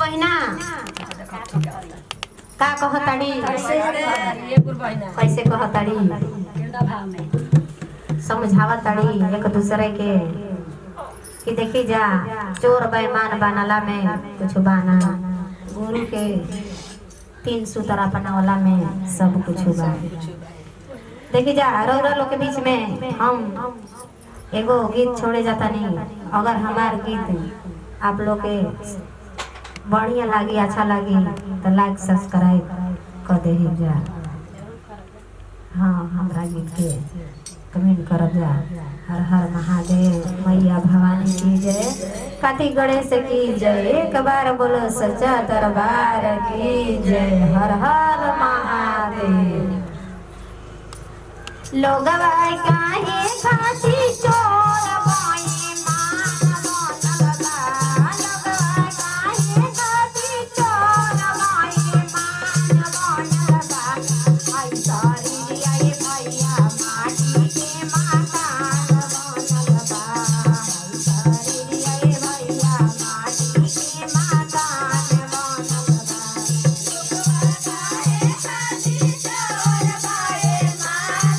बहिना का कहताड़ी कैसे कहताड़ी समझावताड़ी एक दूसरे के कि देखी जा चोर बेईमान बनला में कुछ बाना गुरु के 3 सूत्र अपनावला में सब कुछ बा। देखी जा रौरा लोग के बीच में हम एगो गीत छोड़े जाता नहीं। अगर हमार गीत आप लोग के बढ़िया लगी अच्छा लगी तो लाइक सब्सक्राइब कर दे जा। हाँ हमारा गीत के कमेंट कर जा। हर हर महादेव मैया भवानी की जय कार्तिक गणेश की जय एक बार बोलो सच्चा दरबार की जय। हर हर महादेव। लोग काहे खाती चोर बाई मान बनलबा लोग काहे खाती चोर बाई मान बनलबा आई सारी आई भैया माटी के मकान बनलबा आई सारी आई भैया माटी के मकान बनलबा लोग काहे खाती चोर बाई मान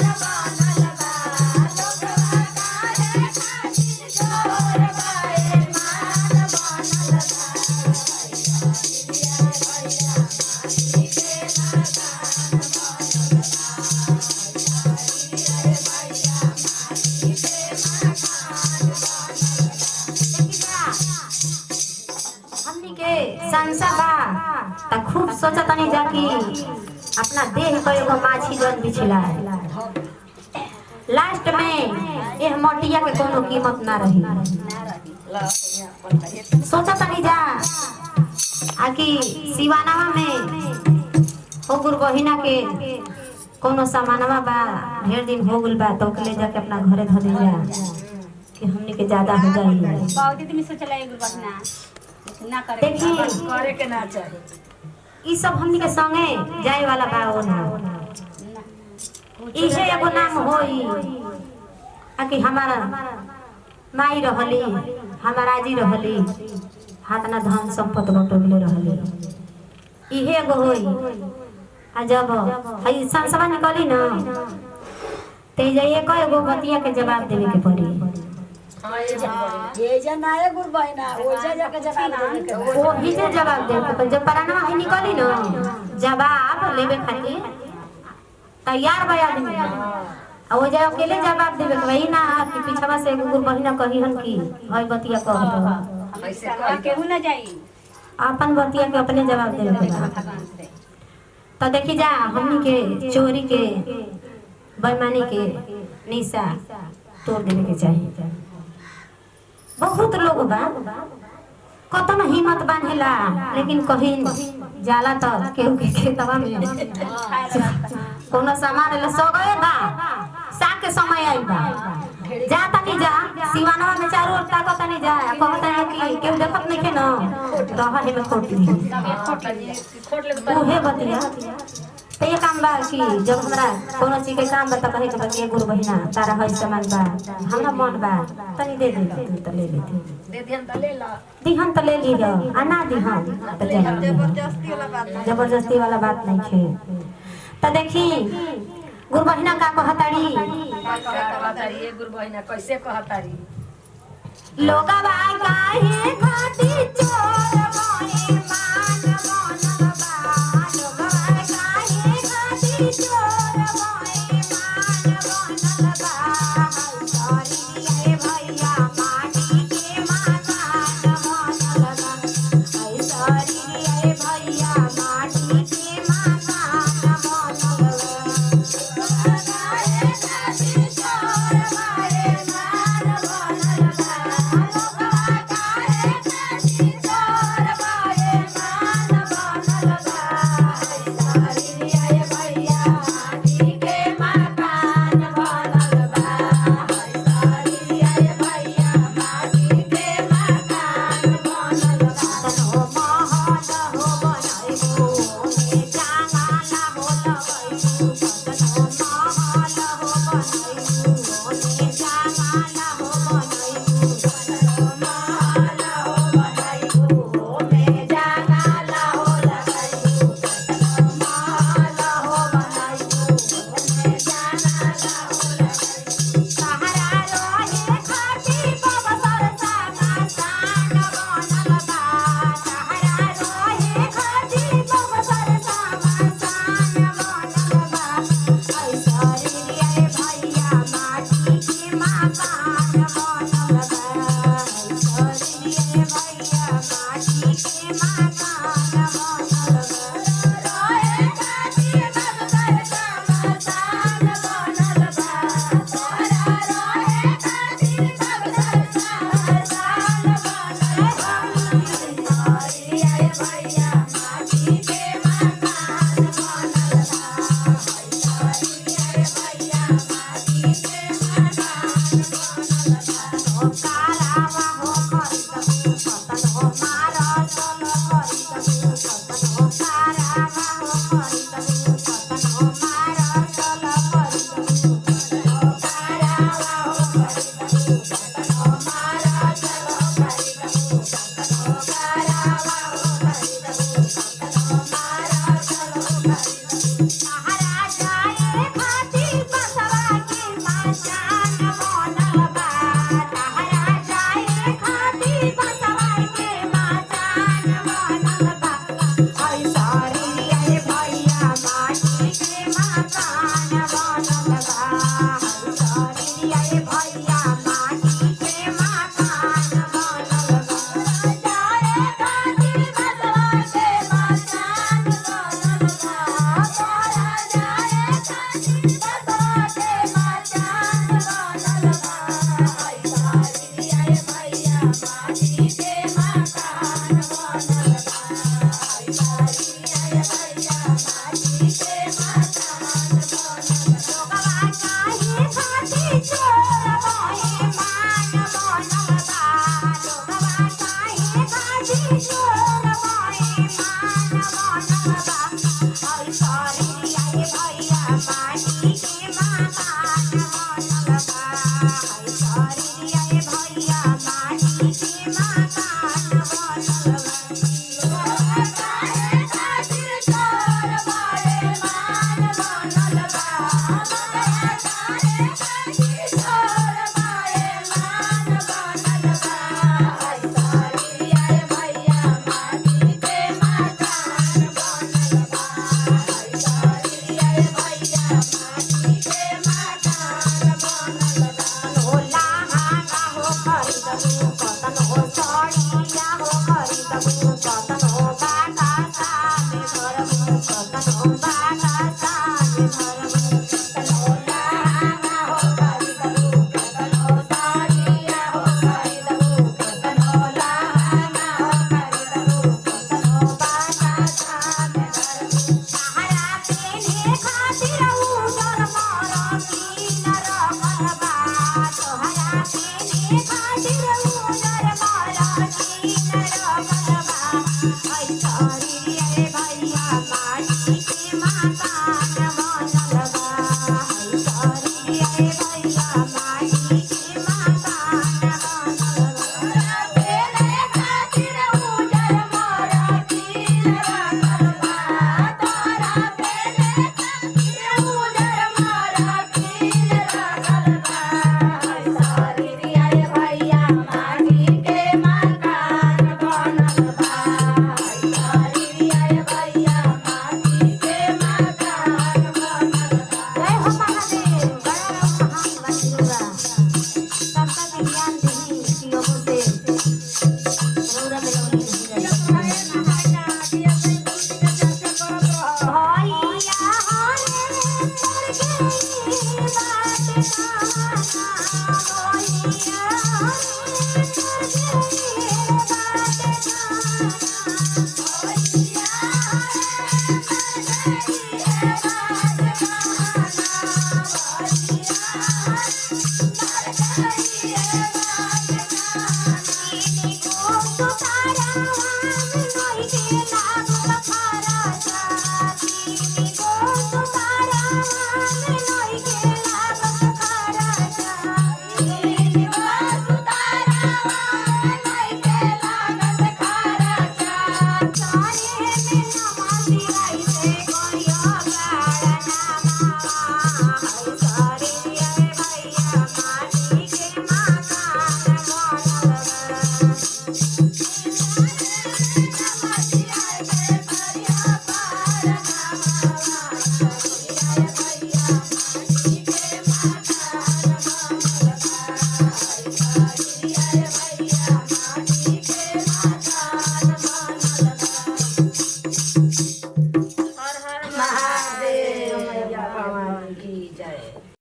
खूब सोचता नहीं जाकि अपना देह को एगो माछी जन बिछला लास्ट में यह मोटिया के कोनो कीमत ना रही। सोचता नहीं जा आकि सिवानावा में हो गुरु बहिना के कोनो सामानवा बा ढेर दिन हो गइल बा तो ले जाके अपना घरे धो दे जा कि हमनी के ज्यादा हो जाई। बहुत दिन सोचला है गुरु बहिना ना करे के ना चाहे ई सब हमनी के संगे जाए वाला बा ओ ना इहे एगो नाम होई आकि हमारा माई रहली हमारा आजी रहली हाथ ना धन संपत्ति बटोले रहली इहे एगो होई। आ जब हई संसवा निकली ना ते जाइए कई एगो बतिया के जवाब देवे के पड़ी। ये जनाए गुरु बहिना ओजा जाके जवाब देवे के वो ही जे जवाब देवे के जब पराना है निकली ना जवाब लेवे खातिर तैयार बा आदमी आ वो जे अकेले जवाब देवे के वही ना कि पीछवा से गुरु बहिना कही हन की हई बतिया कह दो ऐसे कह केहू ना जाई अपन बतिया के अपने जवाब देवे के बा। तो देखी जा हमनी के चोरी के बेईमानी के निशा तोड़ देवे के चाहिए। बहुत लोग बा कतन हिम्मत बांधेला लेकिन कहीं जाला तो केहू के खेतवा में कोनो सामान ले सो गए बा साग के समय आई बा जाता नहीं जा सिवानवा में चारों ओर ताकत नहीं जा कहता है कि केहू देखत नहीं के न रहा है में खोटी ओहे बतिया तो ये काम बा कि जब हमरा कोनो चीज के काम बता कहे के बतिया गुरु बहिना तारा हई सामान बा हमरा मन बा तनी दे दे तू त ले ले दे दिहन त ले ला दिहन त ले ली जा आना दिहन त जबरदस्ती वाला बात नहीं छे। त देखी गुरु बहिना का कहताड़ी ये गुरु बहिना कैसे कहताड़ी लोगा बा काहे खाती चोर बाई मान बनलबा लोगा बा काहे खाती चोर बाई मान बनलबा सॉरी ए भैया माटी के मकान बनलबा सॉरी ए भैया माटी के मकान बनलबा काहे खाती चोर बाई मान बनलबा लोगा काहे खाती चोर तारा